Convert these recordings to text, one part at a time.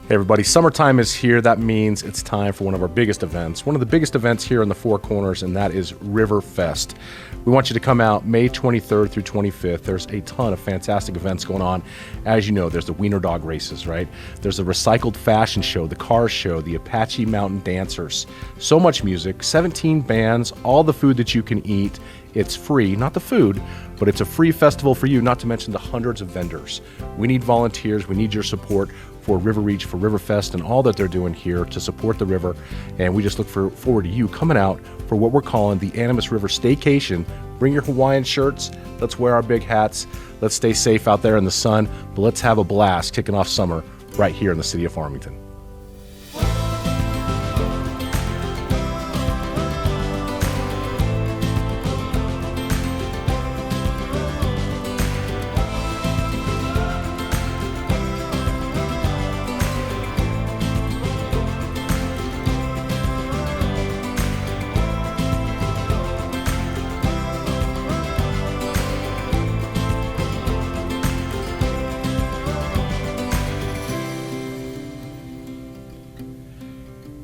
Hey everybody, summertime is here. That means it's time for one of our biggest events. One of the biggest events here in the Four Corners, and that is Riverfest. We want you to come out May 23rd through 25th. There's a ton of fantastic events going on. As you know, there's the Wiener Dog races, right? There's the Recycled Fashion Show, the Car Show, the Apache Mountain Dancers. So much music, 17 bands, all the food that you can eat. It's free, not the food, but it's a free festival for you, not to mention the hundreds of vendors. We need volunteers. We need your support for River Reach, for Riverfest, and all that they're doing here to support the river. And we just look forward to you coming out for what we're calling the Animas River Staycation. Bring your Hawaiian shirts. Let's wear our big hats. Let's stay safe out there in the sun, but let's have a blast kicking off summer right here in the city of Farmington.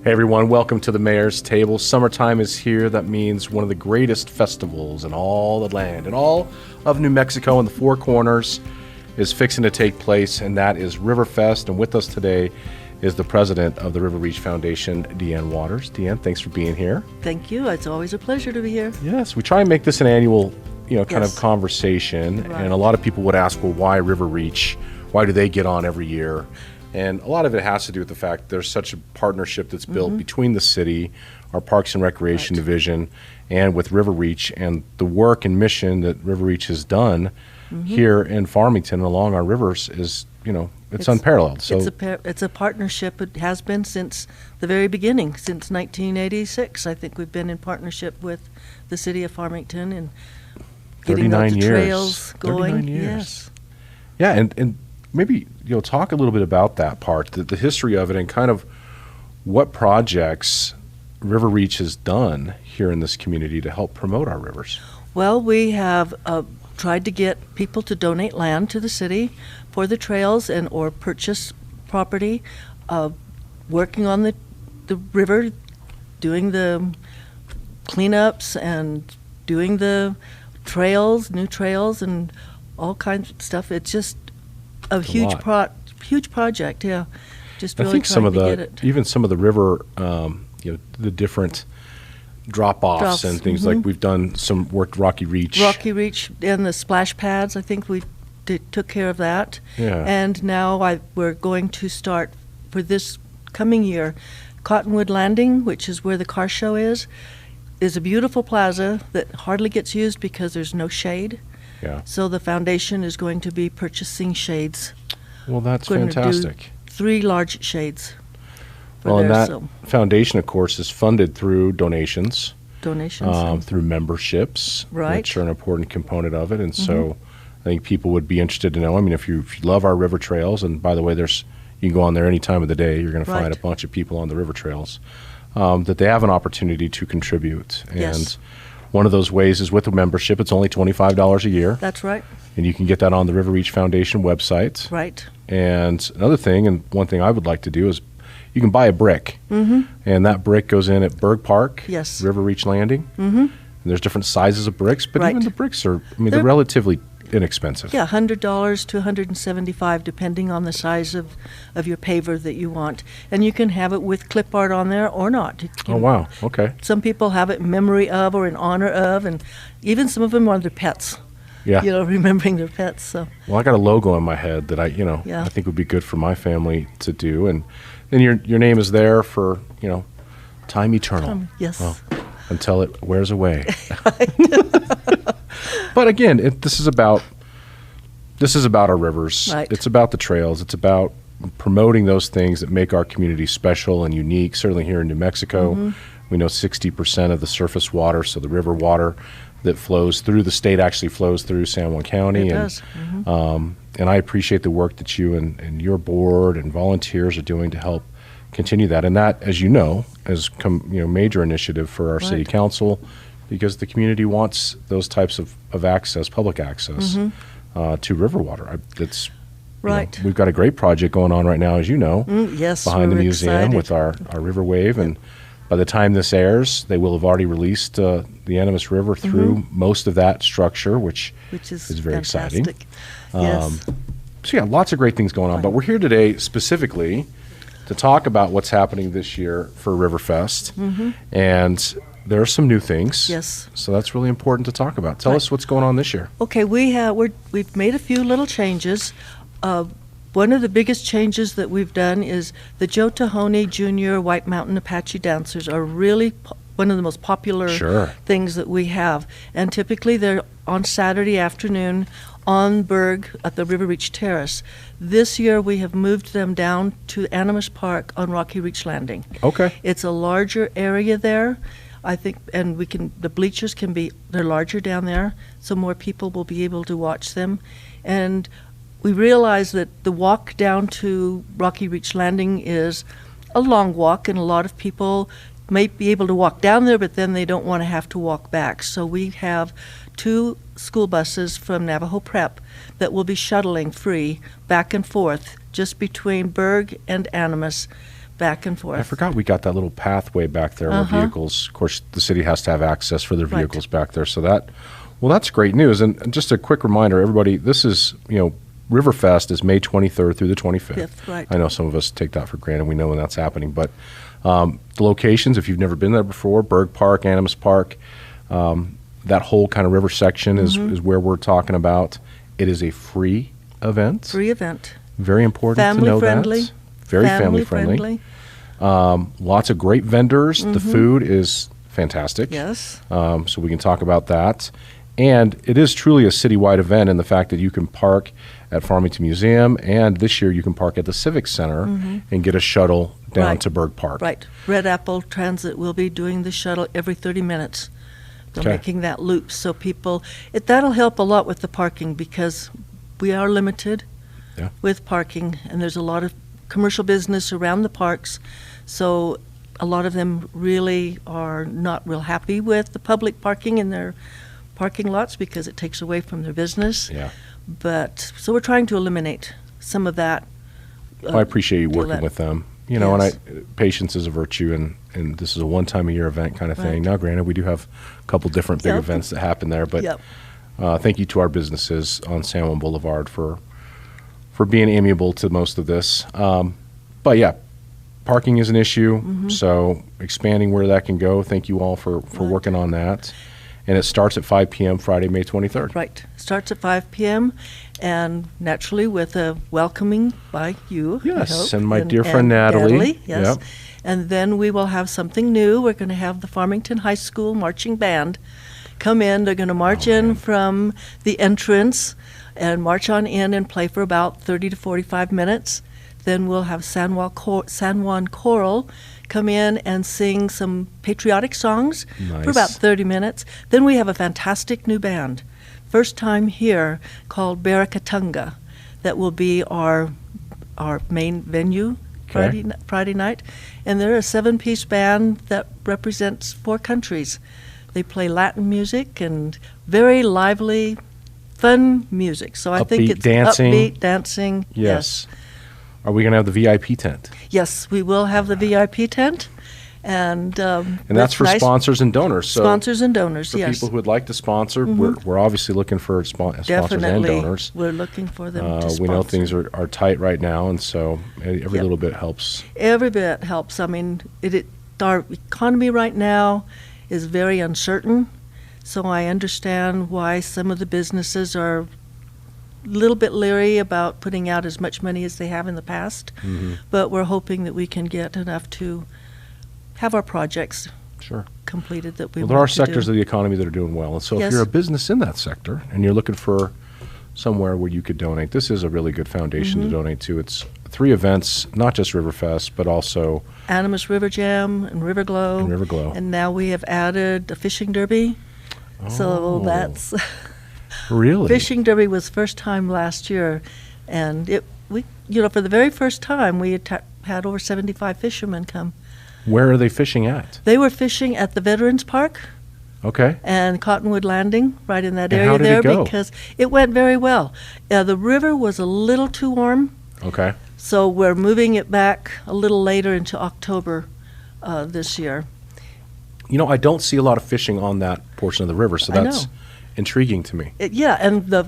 Hey everyone, welcome to the Mayor's Table. Summertime is here. That means one of the greatest festivals in all the land, in all of New Mexico and the Four Corners is fixing to take place, and that is Riverfest. And with us today is the president of the River Reach Foundation, Deanne Waters. Deanne, thanks for being here. Thank you. It's always a pleasure to be here. Yes, we try and make this an annual, kind of conversation. Right. And a lot of people would ask, well, why River Reach? Why do they get on every year? And a lot of it has to do with the fact there's such a partnership that's built between the city, our Parks and Recreation Division, and with River Reach, and the work and mission that River Reach has done here in Farmington and along our rivers is, it's unparalleled. So it's a partnership. It has been since the very beginning, since 1986. I think we've been in partnership with the city of Farmington and getting the trails going. 39 years. Yes. Yeah, and maybe talk a little bit about that part, the history of it, and kind of what projects River Reach has done here in this community to help promote our rivers. Well, we have tried to get people to donate land to the city for the trails and or purchase property, working on the river, doing the cleanups and doing the trails, new trails, and all kinds of stuff. It's just a huge project, yeah. Just really I think trying to get it. Even some of the river, the different drop-offs and things like we've done some work, Rocky Reach. Rocky Reach and the splash pads, I think we took care of that. Yeah. And now we're going to start for this coming year, Cottonwood Landing, which is where the car show is a beautiful plaza that hardly gets used because there's no shade. Yeah. So the foundation is going to be purchasing shades. Well, that's fantastic. 3 large shades. And that foundation, of course, is funded through donations. Through memberships, which are an important component of it. And so I think people would be interested to know, if you love our river trails, and by the way, you can go on there any time of the day, you're going to find a bunch of people on the river trails, that they have an opportunity to contribute. And one of those ways is with a membership. It's only $25 a year. That's right. And you can get that on the River Reach Foundation website. Right. And another thing, and one thing I would like to do is you can buy a brick. And that brick goes in at Berg Park, River Reach Landing. And there's different sizes of bricks, but even the bricks are, they're relatively inexpensive. Yeah, $100 to $175, depending on the size of your paver that you want. And you can have it with clip art on there or not. Oh, wow. Okay. Some people have it in memory of or in honor of, and even some of them are their pets. Yeah. Remembering their pets. So. Well, I got a logo in my head that I think would be good for my family to do. And then your name is there for, time eternal. Yes. Well, until it wears away. But again, this is about our rivers. Right. It's about the trails. It's about promoting those things that make our community special and unique. Certainly here in New Mexico, we know 60% of the surface water, so the river water that flows through the state actually flows through San Juan County. It does. And I appreciate the work that you and your board and volunteers are doing to help continue that. And that, as you know, has come major initiative for our city council, because the community wants those types of access, public access to river water. It's Right. We've got a great project going on right now, as you know, Yes, behind the we're museum excited. with our River Wave. And by the time this airs, they will have already released the Animas River through most of that structure, which is very exciting. fantastic. Yes. So yeah, lots of great things going on. But we're here today specifically to talk about what's happening this year for Riverfest. And there are some new things. Yes. So that's really important to talk about. Tell us what's going on this year. Okay, we've made a few little changes. One of the biggest changes that we've done is the Joe Tahoney Jr. White Mountain Apache dancers are really one of the most popular things that we have. And typically they're on Saturday afternoon on Berg at the River Reach Terrace. This year we have moved them down to Animas Park on Rocky Reach Landing. Okay. It's a larger area there, I think, and the bleachers they're larger down there, so more people will be able to watch them. And we realize that the walk down to Rocky Reach Landing is a long walk, and a lot of people may be able to walk down there, but then they don't want to have to walk back. So we have 2 school buses from Navajo Prep that will be shuttling free back and forth just between Berg and Animas, back and forth. I forgot we got that little pathway back there where vehicles, of course, the city has to have access for their vehicles back there. So that's great news. And just a quick reminder, everybody, this is, Riverfest is May 23rd through the 25th. Right. I know some of us take that for granted. We know when that's happening. But the locations, if you've never been there before, Berg Park, Animas Park, that whole kind of river section is where we're talking about. It is a free event. Free event. Very important to know Family-friendly. that. Very family-friendly. Lots of great vendors. The food is fantastic. Yes. So we can talk about that. And it is truly a citywide event in the fact that you can park at Farmington Museum, and this year you can park at the Civic Center and get a shuttle down to Berg Park. Right. Red Apple Transit will be doing the shuttle every 30 minutes. They're making that loop, so that'll help a lot with the parking because we are limited with parking, and there's a lot of commercial business around the parks, so a lot of them really are not real happy with the public parking in their parking lots because it takes away from their business. Yeah. But so we're trying to eliminate some of that. I appreciate you working with them. Yes. And patience is a virtue, and this is a one-time-a-year event kind of thing. Now, granted, we do have a couple different big events that happen there, but thank you to our businesses on San Juan Boulevard for being amiable to most of this. But yeah, parking is an issue, so expanding where that can go. Thank you all for working on that. And it starts at 5 p.m. Friday, May 23rd. Right. Starts at 5 p.m. and naturally with a welcoming by you. Yes, I hope, and my dear friend Natalie. Yes. Yep. And then we will have something new. We're going to have the Farmington High School marching band come in. They're going to march in from the entrance and march on in and play for about 30 to 45 minutes. Then we'll have San Juan Choral come in and sing some patriotic songs for about 30 minutes. Then we have a fantastic new band, first time here, called Barakatunga, that will be our main venue Friday night. And they're a 7-piece band that represents 4 countries. They play Latin music and very lively, fun music. So I think it's upbeat dancing. Yes. Are we going to have the VIP tent? Yes, we will have the VIP tent. And that's for sponsors and donors. So sponsors and donors, for people who would like to sponsor, we're obviously looking for sponsors and donors. We're looking for them to sponsor. We know things are tight right now, and so every little bit helps. Every bit helps. I mean, our economy right now is very uncertain, so I understand why some of the businesses are a little bit leery about putting out as much money as they have in the past, but we're hoping that we can get enough to have our projects completed that we want to do. There are sectors of the economy that are doing well, and so if you're a business in that sector and you're looking for somewhere where you could donate, this is a really good foundation to donate to. It's 3 events, not just Riverfest, but also Animas River Jam and River Glow. And now we have added a fishing derby. So that's really fishing derby was first time last year, and for the very first time we had over 75 fishermen come. Where are they fishing at? They were fishing at the Veterans Park Okay. and Cottonwood Landing, right in that And area how did there, it go? because it went very well. The river was a little too warm, Okay. so we're moving it back a little later into October this year. You know, I don't see a lot of fishing on that portion of the river, so I that's know. intriguing to me. Yeah, and the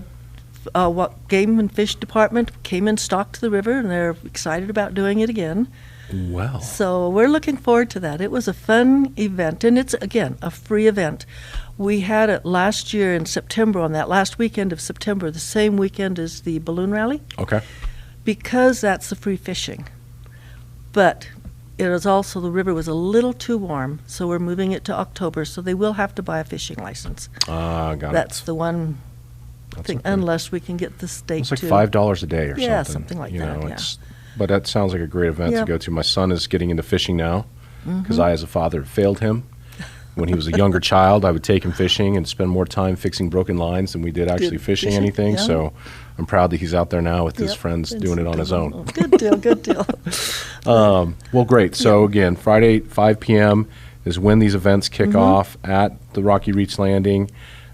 Game and Fish Department came and stocked the river, and they're excited about doing it again. Well, So we're looking forward to that. It was a fun event, and it's, again, a free event. We had it last year in September, on that last weekend of September, the same weekend as the balloon rally, okay. because that's the free fishing. But it was also, the river was a little too warm, so we're moving it to October, so they will have to buy a fishing license. Got That's it. the one That's thing, okay. unless we can get the state It's like to. $5 a day or Yeah, something. something like you that, know, yeah. But that sounds like a great event to Yep. go to. My son is getting into fishing now because Mm-hmm. I, as a father, failed him. When he was a younger child, I would take him fishing and spend more time fixing broken lines than we did actually fishing fishing, anything. yeah. So I'm proud that he's out there now with his Yep, friends it's doing it on his own. Oh, good deal, good deal. Well, great. So again, Friday, 5 p.m. is when these events kick off at the Rocky Reach Landing.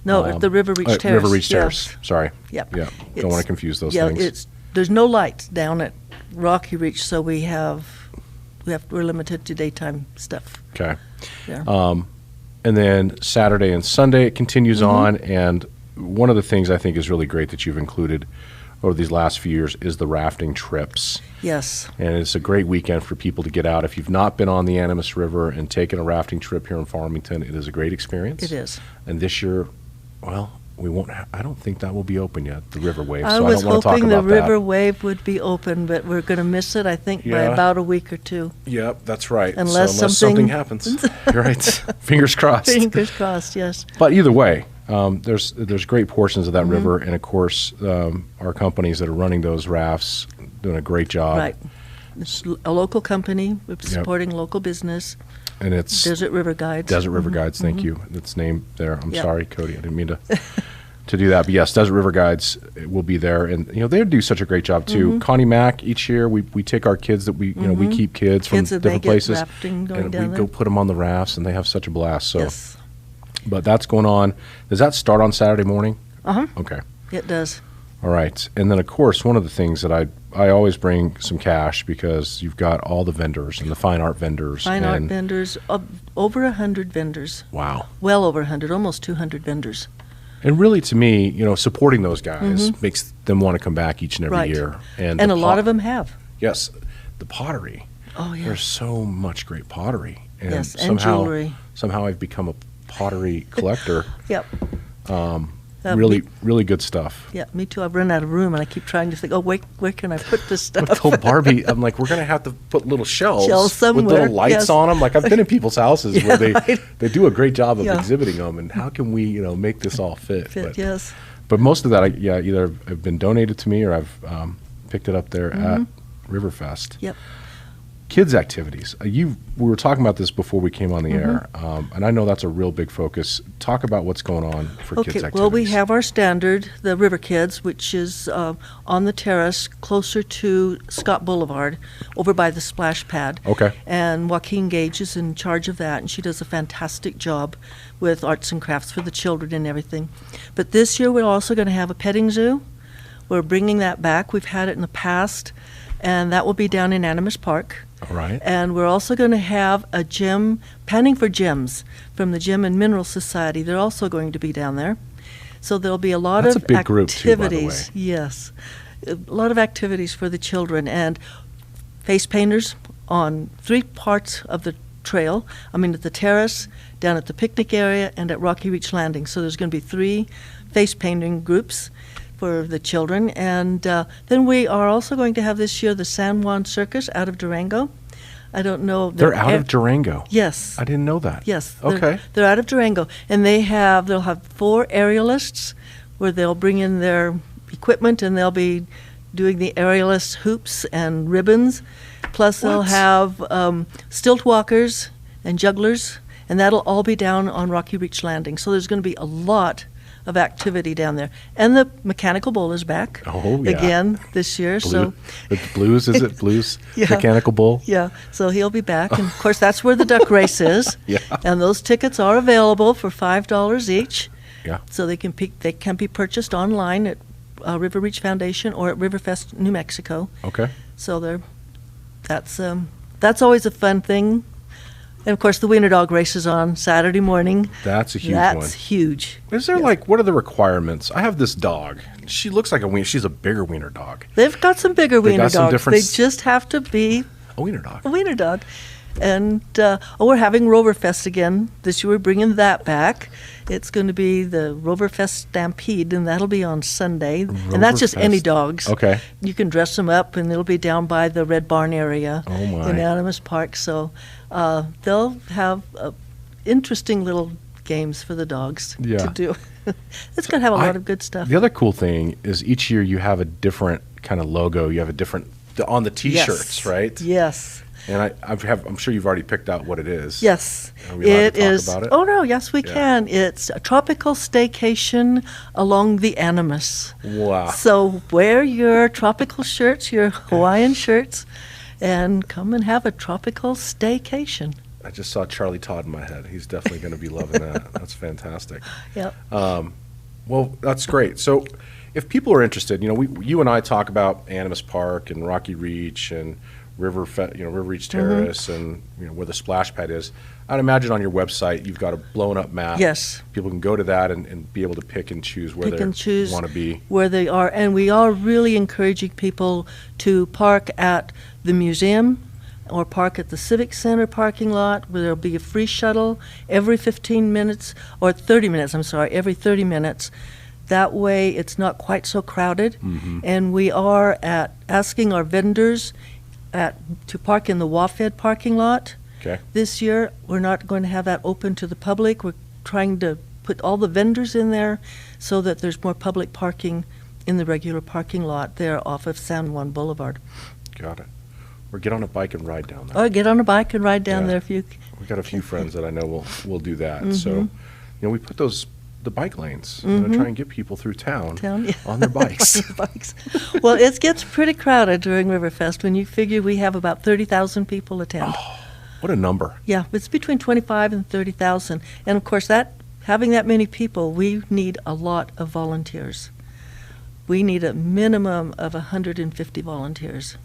No, the River Reach Terrace. River Reach yeah. Terrace. Sorry. Yep. Yeah. Don't want It's- to confuse those yeah, things. there's no lights down at Rocky Reach, so we're limited to daytime stuff Okay. there. And then Saturday and Sunday it continues Mm-hmm. on. And one of the things I think is really great that you've included over these last few years is the rafting trips. Yes, And it's a great weekend for people to get out. If you've not been on the Animas River and taken a rafting trip here in Farmington, it is a great experience. it is. And this year, well, we won't. I don't think that will be open yet. The River Wave. I So was I don't want to talk hoping the about River that. Wave would be open, but we're going to miss it, I think, by Yeah. about a week or two. Yep, that's right. Unless so unless something- something happens, you're right. Fingers crossed. Fingers crossed, yes. But either way, there's great portions of that Mm-hmm. river, and of course, our companies that are running those rafts doing a great job. Right. It's a local company, we're supporting local business, And it's Desert River Guides. Desert River Guides. Thank you. It's named there. I'm Yep. sorry, Cody. I didn't mean to do that. But yes, Desert River Guides will be there, and they do such a great job too. Connie Mack. Each year we take our kids that we we keep kids from Kids that they different get places, rafting going and down we go there. put them on the rafts, and they have such a blast. So, Yes, but that's going on. Does that start on Saturday morning? uh-huh, Okay. it does. All right. And then, of course, one of the things that I always bring some cash because you've got all the vendors and the fine art vendors. Fine art and, vendors, over 100 vendors, Wow. well over 100, almost 200 vendors. And really, to me, supporting those guys makes them want to come back each and every Right. year. And the a lot of them have. Yes. The pottery. Oh, yeah. There's so much great pottery. And Yes, and somehow, jewelry. Somehow I've become a pottery collector. Yep. Really, really good stuff. Yeah, me too. I've run out of room, and I keep trying to think, where can I put this I stuff? told Barbie, I'm like, we're going to have to put little shelves Shelves with somewhere, little lights yes. on them. Like, I've been in people's houses Yeah, where they, right. they do a great job of Yeah. exhibiting them, and how can we, make this all fit? Yes. But most of that, either have been donated to me or I've picked it up there at Riverfest. Yep. Kids activities. We were talking about this before we came on the air, and I know that's a real big focus. Talk about what's going on for kids Okay, activities. well, we have our standard, the River Kids, which is on the terrace closer to Scott Boulevard, over by the splash pad. Okay. And Joaquin Gage is in charge of that, and she does a fantastic job with arts and crafts for the children and everything. But this year, we're also going to have a petting zoo. We're bringing that back. We've had it in the past, and that will be down in Animas Park. All right. And we're also going to have a gym, Panning for Gems, from the Gem and Mineral Society. They're also going to be down there. So there'll be a lot That's of a big group, too, by the activities. way. Yes. A lot of activities for the children. And face painters on 3 parts of the trail. I mean, at the terrace, down at the picnic area, and at Rocky Reach Landing. So there's going to be 3 face painting groups for the children. And then we are also going to have this year the San Juan Circus out of Durango. I don't know. They're out of Durango. Yes. I didn't know that. Yes. Okay. They're out of Durango. And they'll have 4 aerialists where they'll bring in their equipment and they'll be doing the aerialist hoops and ribbons. Plus they'll What? have stilt walkers and jugglers, and that'll all be down on Rocky Reach Landing. So there's going to be a lot of activity down there. And the mechanical bull is back again this year. So the blues, is it blues? Yeah. Mechanical bull? Yeah, so he'll be back. And, of course, that's where the duck race is. Yeah. And those tickets are available for $5 each. Yeah. So they can be purchased online at River Reach Foundation or at Riverfest, New Mexico. Okay. So that's always a fun thing. And, of course, the wiener dog race is on Saturday morning. That's a huge one. That's huge. Is there, what are the requirements? I have this dog. She looks like a wiener. She's a bigger wiener dog. They've got some bigger wiener dogs. They just have to be a wiener dog. A wiener dog. And we're having Riverfest again this year. We're bringing that back. It's going to be the Riverfest Stampede, and that'll be on Sunday. And that's just any dogs. Okay. You can dress them up, and it'll be down by the Red Barn area in Animas Park. So they'll have interesting little games for the dogs to do. It's going to have a lot of good stuff. The other cool thing is each year you have a different kind of logo. You have a different on the T-shirts, right? Yes. And I'm sure you've already picked out what it is. Yes. Are we allowed to talk about it? Oh, no, yes, we can. It's a tropical staycation along the Animas. Wow. So wear your tropical shirts, your Hawaiian shirts, and come and have a tropical staycation. I just saw Charlie Todd in my head. He's definitely going to be loving that. That's fantastic. Yep. Well, that's great. So if people are interested, you and I talk about Animas Park and Rocky Reach and River Reach Terrace and where the splash pad is. I'd imagine on your website you've got a blown up map. Yes. People can go to that and be able to pick and choose where they want to be. Where they are. And we are really encouraging people to park at the museum or park at the Civic Center parking lot where there'll be a free shuttle every 15 minutes, or 30 minutes, every 30 minutes. That way it's not quite so crowded. Mm-hmm. And we are asking our vendors to park in the WAFED parking lot. Okay. This year, we're not going to have that open to the public. We're trying to put all the vendors in there so that there's more public parking in the regular parking lot there off of San Juan Boulevard. Got it. Or get on a bike and ride down there. Or get on a bike and ride down there if you... We've got a few friends that I know will do that. Mm-hmm. So, we put the bike lanes, try and get people through town on their bikes. On their bikes. Well, it gets pretty crowded during Riverfest when you figure we have about 30,000 people attend. Oh, what a number. Yeah, it's between 25 and 30,000. And of course, having that many people, we need a lot of volunteers. We need a minimum of 150 volunteers.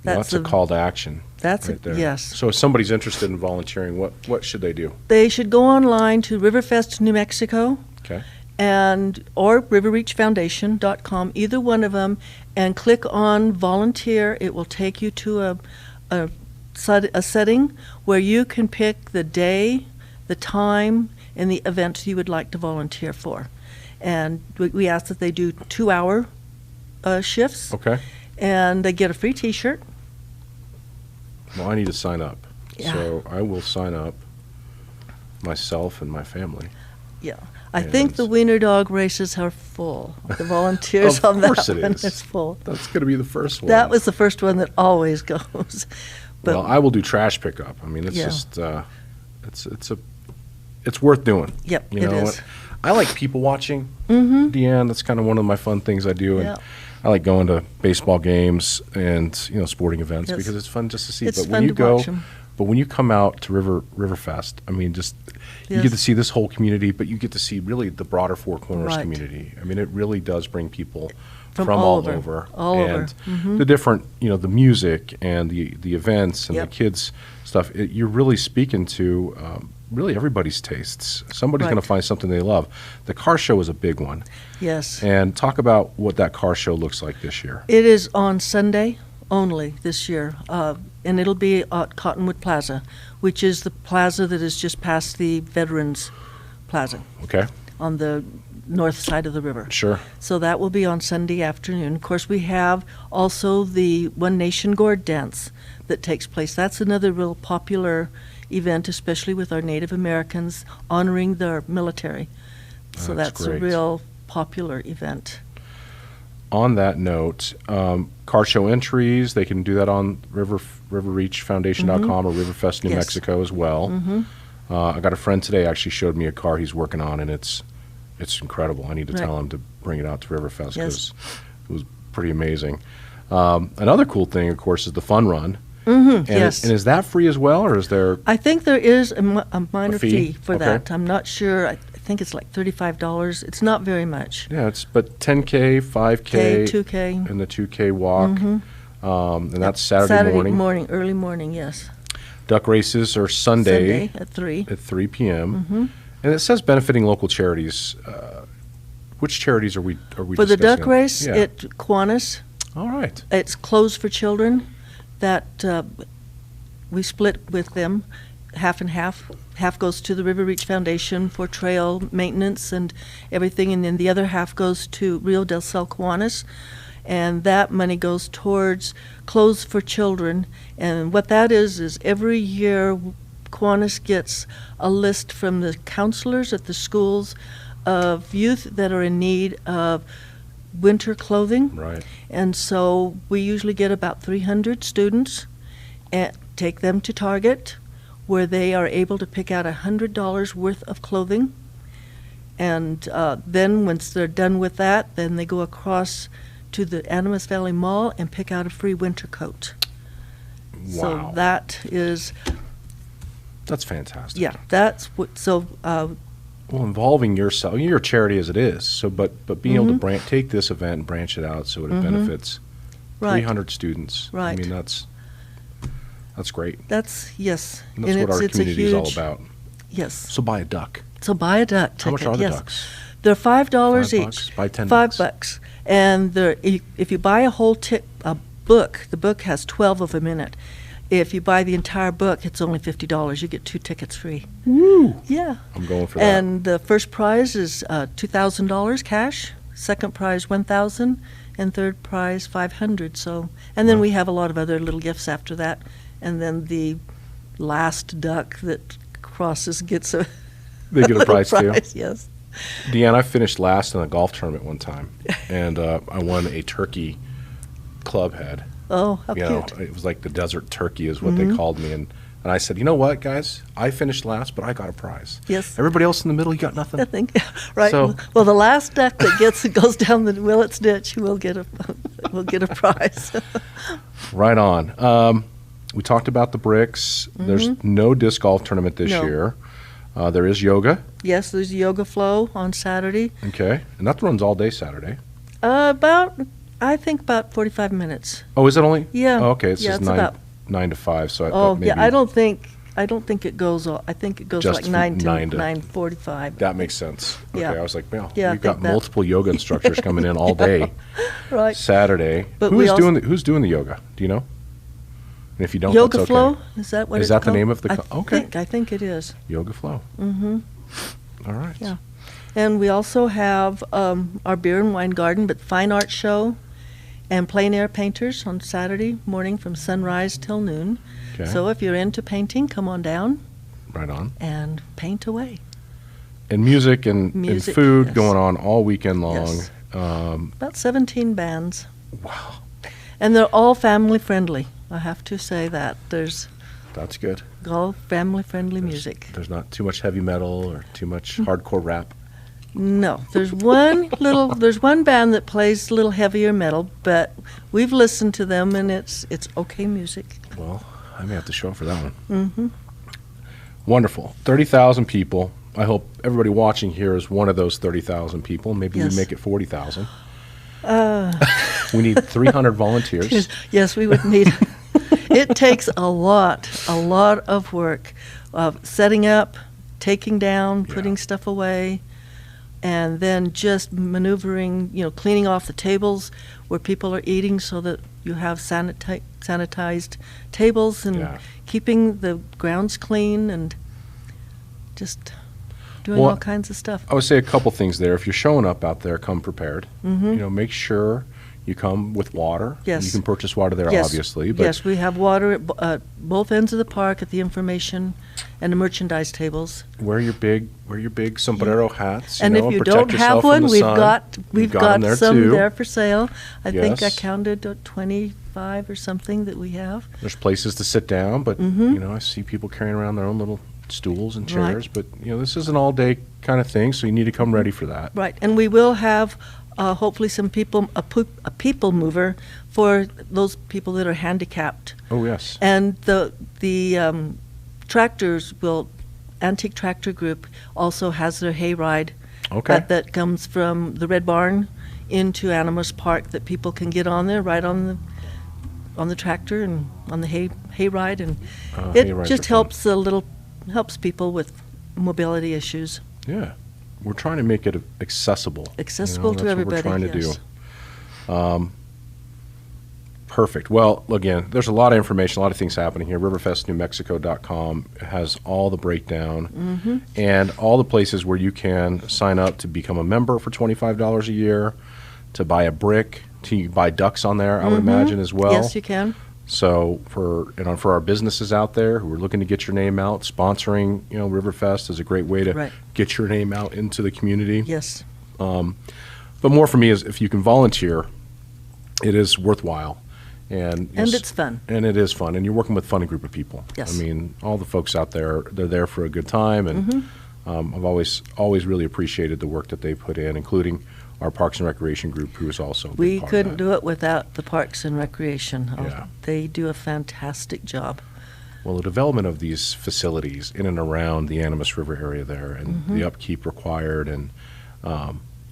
That's a call to action. That's right there. Yes. So if somebody's interested in volunteering, what should they do? They should go online to Riverfest New Mexico. Okay. Or riverreachfoundation.com, either one of them, and click on volunteer. It will take you to a setting where you can pick the day, the time, and the event you would like to volunteer for. And we ask that they do 2-hour shifts. Okay. And they get a free T-shirt. Well, I need to sign up. Yeah. So I will sign up myself and my family. Yeah. I think the wiener dog races are full. The volunteers on that one is full. That's going to be the first one. That was the first one that always goes. But well, I will do trash pickup. I mean, it's just it's worth doing. Yep, it is. I like people watching. Mm-hmm. Deanne, that's kind of one of my fun things I do, and I like going to baseball games and sporting events because it's fun just to see. It's fun to watch them. But when you come out to Riverfest, I mean, you get to see this whole community, but you get to see really the broader Four Corners community. I mean, it really does bring people from all over. Mm-hmm. The different, the music and the events and the kids stuff. You're really speaking to really everybody's tastes. Somebody's going to find something they love. The car show is a big one. Yes. And talk about what that car show looks like this year. It is on Sunday only this year, and it'll be at Cottonwood Plaza, which is the plaza that is just past the Veterans Plaza. Okay. On the north side of the river. Sure. So that will be on Sunday afternoon. Of course, we have also the One Nation Gourd Dance that takes place. That's another real popular event, especially with our Native Americans honoring their military. So that's a real popular event. On that note, car show entries, they can do that on riverreachfoundation.com or Riverfest New Mexico as well. Mm-hmm. I got a friend today actually showed me a car he's working on, and it's It's incredible. I need to Right. tell him to bring it out to Riverfest Yes. because it was pretty amazing. Another cool thing, of course, is the fun run. Mm-hmm, And, yes. and is that free as well, or is there? I think there is a minor fee? fee for Okay. that. I'm not sure. I think it's like $35. It's not very much. Yeah, but 10K, 5K, 2K. and the 2K walk, Mm-hmm. and that's Saturday morning. Early morning, yes. Duck races are Sunday At 3. at 3 p.m. Mm-hmm. And it says benefiting local charities. Which charities are we For the duck discussing? race Yeah. at Kiwanis, All right. it's clothes for children that we split with them, half and half. Half goes to the River Reach Foundation for trail maintenance and everything, and then the other half goes to Rio del Sol Kiwanis, and that money goes towards clothes for children. And what that is every year Kiwanis gets a list from the counselors at the schools of youth that are in need of winter clothing. Right. And so we usually get about 300 students and take them to Target, where they are able to pick out $100 worth of clothing. And then once they're done with that, then they go across to the Animas Valley Mall and pick out a free winter coat. Wow. So that is, That's fantastic. yeah, that's what, so, Well, involving yourself, you're a charity as it is. So, but being able Mm-hmm. to take this event and branch it out so it benefits right. 300 students. I Right. mean, that's great. That's, yes. And that's And what our it's a community is all huge- about. Yes. So buy a duck. So buy a duck ticket. How much are the yes. ducks? They're $5 $5 each. Buy 10 $5 bucks. bucks. And if you buy a whole book, the book has 12 of them in it. If you buy the entire book, it's only $50. You get 2 tickets free. Woo! Yeah. I'm going for that. And the first prize is $2,000 cash. Second prize $1,000, and third prize $500. So, and then Wow. we have a lot of other little gifts after that. And then the last duck that crosses gets a They get a little prize too. Yes. Deanne, I finished last in a golf tournament one time, and I won a turkey club head. Oh, how You know, cute. it was like the desert turkey is what they called me, and I said, you know what, guys, I finished last, but I got a prize. Yes. Everybody else in the middle, you got nothing. I think, right. So- Well, the last duck that goes down the Willets ditch will get a prize. Right on. We talked about the bricks. There's no disc golf tournament this No. year. There is yoga. Yes, there's yoga flow on Saturday. Okay, and that runs all day Saturday. I think about 45 minutes. Oh, is it only? Yeah. Oh, okay, it Yeah, says it's 9 about- 9 to 5. So I Oh, thought maybe yeah. I don't think it goes. I think it goes Just like from 9 to 9 to- 9:45. that makes sense. Okay, Yeah. I was like, well, Yeah, I we've got think that- multiple yoga instructors coming in all day Right. Saturday. But we also- Who's doing the yoga? Do you know? And if you don't, Yoga that's okay. flow, is that what Is it's that the called? name of the okay. I think it is. Yoga flow. Mm-hmm. All right. Yeah. And we also have our beer and wine garden, but fine art show and plein air painters on Saturday morning from sunrise till noon. Okay. So if you're into painting, come on down Right on. and paint away. And music and Music, food yes. going on all weekend long. Yes. Um, About 17 bands. wow, And they're all family friendly. I have to say that. There's that's good. all family friendly There's- music. There's not too much heavy metal or too much hardcore rap. No, there's one band that plays a little heavier metal, but we've listened to them and it's okay music. Well, I may have to show up for that one. Mm-hmm. Wonderful. 30,000 people. I hope everybody watching here is one of those 30,000 people. Maybe Yes. we make it 40,000. We need 300 volunteers. Yes, we would need. It takes a lot of work of setting up, taking down, Yeah. putting stuff away, and then just maneuvering, cleaning off the tables where people are eating so that you have sanitized tables and Yeah. keeping the grounds clean and just doing Well, all kinds of stuff. I would say a couple things there. If you're showing up out there, come prepared. Mhm. Make sure you come with water. Yes. You can purchase water there, Yes. obviously. But Yes, we have water at both ends of the park at the information and the merchandise tables. wear your big sombrero hats. And if you protect don't yourself have from one, the we've sun. got You've got 'em there some too. there for sale. I think I Yes. counted 25 or something that we have. There's places to sit down, but Mhm. I see people carrying around their own little stools and Right. chairs, but this is an all-day kind of thing, so you need to come ready for that. Right, and we will have hopefully some people, a people mover for those people that are handicapped. Oh, yes. And the tractors Antique Tractor Group also has their hayride. Okay. That comes from the Red Barn into Animas Park, that people can get on there, ride on the tractor and on the hayride, and it hayrides just are fun. helps people with mobility issues. Yeah. We're trying to make it accessible. Accessible to That's everybody. what we're trying yes. to do. Perfect. Well, again, there's a lot of information, a lot of things happening here. RiverfestNewMexico.com has all the breakdown and all the places where you can sign up to become a member for $25 a year, to buy a brick, to buy ducks on there, I would imagine as well. Yes, you can. So for our businesses out there who are looking to get your name out, sponsoring Riverfest is a great way to Right. get your name out into the community. Yes. But more for me is if you can volunteer, it is worthwhile. And it's fun. And it is fun. And you're working with a fun group of people. Yes. I mean, all the folks out there, they're there for a good time. And I've always really appreciated the work that they put in, including our Parks and Recreation group, who is also a big We part couldn't of that. do it without the Parks and Recreation. Yeah. They do a fantastic job. Well, the development of these facilities in and around the Animas River area there, and the upkeep required, and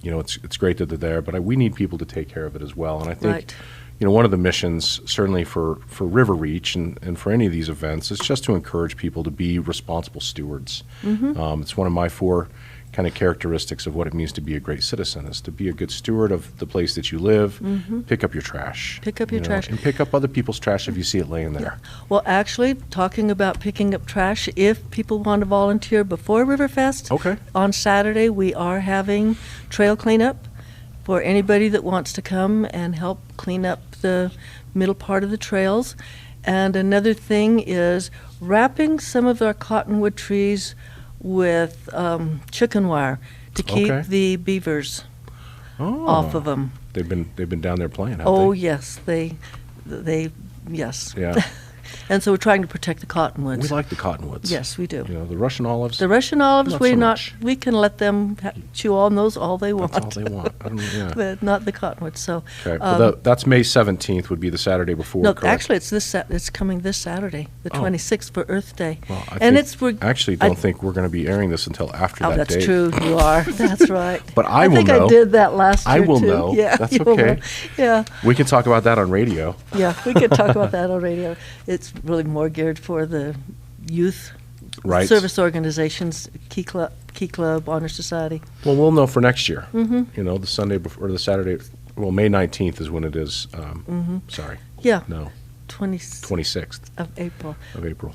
it's great that they're there, but we need people to take care of it as well. And I think Right. one of the missions, certainly for River Reach and for any of these events, is just to encourage people to be responsible stewards. It's one of my 4 kind of characteristics of what it means to be a great citizen, is to be a good steward of the place that you live. Pick up your trash. Pick up your trash. And pick up other people's trash if you see it laying there. Well, actually, talking about picking up trash, if people want to volunteer before Riverfest, Okay. on Saturday we are having trail cleanup for anybody that wants to come and help clean up the middle part of the trails. And another thing is wrapping some of our cottonwood trees with chicken wire to keep Okay. the beavers Oh. off of them. They've been down there playing, haven't Oh they? yes, they yes. Yeah. And so we're trying to protect the cottonwoods. We like the cottonwoods. Yes, we do. The Russian olives. The Russian olives, Not we so not much. we can let them chew on those all they want. That's all they want. I don't know, yeah. But not the cottonwoods. So Okay. Well, that's May 17th would be the Saturday before. no, correct? actually, it's coming this Saturday, the 26th for Earth Day. Well, I and think, actually don't think we're going to be airing this until after that that's date. true. You are. That's right. But I will think know. I did that last year I will too. know. Yeah, That's you will okay. know. Yeah, We can talk about that on radio. yeah. We could talk about that on radio. It's really more geared for the youth Right. service organizations, Key Club, Honor Society. Well, we'll know for next year. The Sunday before, or the Saturday. Well, May 19th is when it is. Sorry. Yeah, No, 26th 26th of April. of April.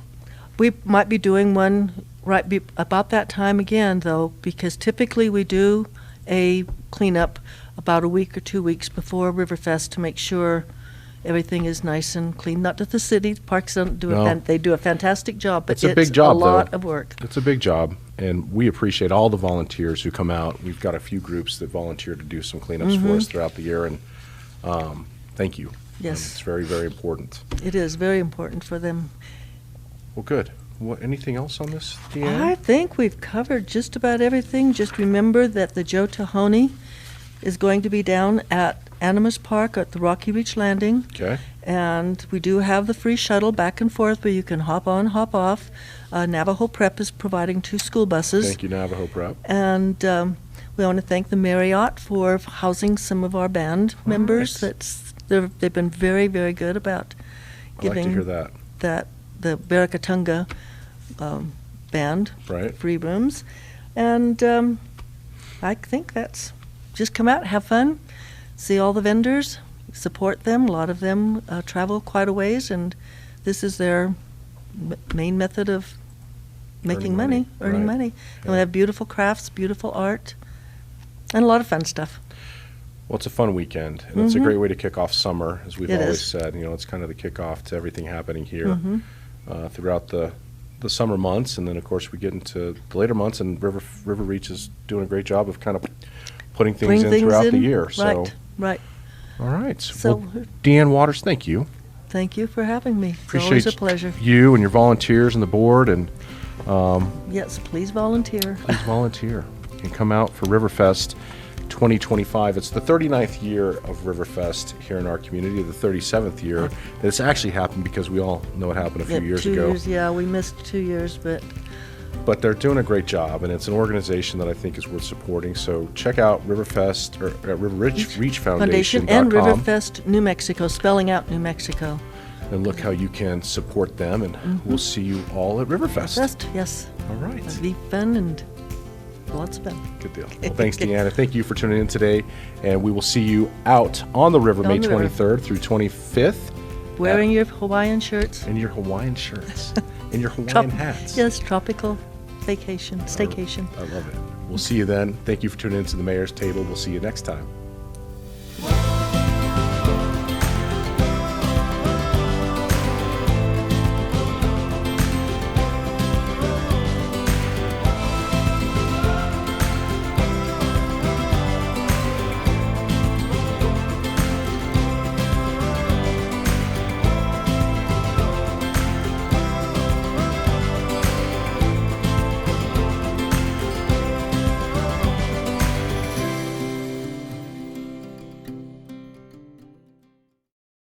We might be doing one about that time again, though, because typically we do a cleanup about a week or 2 weeks before Riverfest to make sure everything is nice and clean. Not that the city parks don't do No. they do a fantastic job, but It's a big job, a lot though. of work. It's a big job, and we appreciate all the volunteers who come out. We've got a few groups that volunteer to do some cleanups for us throughout the year, and thank you. Yes. It's very, very important. It is very important for them. Well, good. Anything else on this, I Deanne? think we've covered just about everything. Just remember that the Joe Tahoney is going to be down at Animas Park at the Rocky Beach Landing. Okay. And we do have the free shuttle back and forth where you can hop on, hop off. Navajo Prep is providing 2 school buses. Thank you, Navajo Prep. And we want to thank the Marriott for housing some of our band members. They've been very, very good about I'd like to giving hear that. the Barakatunga band Right. free rooms. And I think that's just come out, have fun, see all the vendors, support them. A lot of them travel quite a ways, and this is their main method of making Earning money, earning right. money. And we Yeah. have beautiful crafts, beautiful art, and a lot of fun stuff. Well, it's a fun weekend, and it's a great way to kick off summer, as we've It always is. said. It's kind of the kickoff to everything happening here throughout the summer months, and then of course we get into the later months, and River Reach is doing a great job of kind of putting things in throughout the year. So, Right. all right. So Well, Deanne Waters, thank you. thank you for having me. It's Appreciate always a pleasure. you and your volunteers and the board, and Yes, please volunteer. Please volunteer and come out for Riverfest 2025. It's the 39th year of Riverfest here in our community, the 37th year. It's actually happened because we all know it happened a few years 2 ago. years, yeah, we missed 2 years, But they're doing a great job, and it's an organization that I think is worth supporting. So check out Riverfest or River Reach Foundation and Riverfest, New Mexico, spelling out New Mexico. and look how you can support them. And we'll see you all at Riverfest. Fest, yes. All right. It'll be fun and lots of fun. Good deal. Well, thanks, Deanna. Thank you for tuning in today, and we will see you out on the river On May the river. 23rd through 25th. Wearing your Hawaiian shirts. And your Hawaiian shirts and your Hawaiian Trop- hats. Yes, tropical vacation, staycation. I love it. We'll see you then. Thank you for tuning in to the Mayor's Table. We'll see you next time.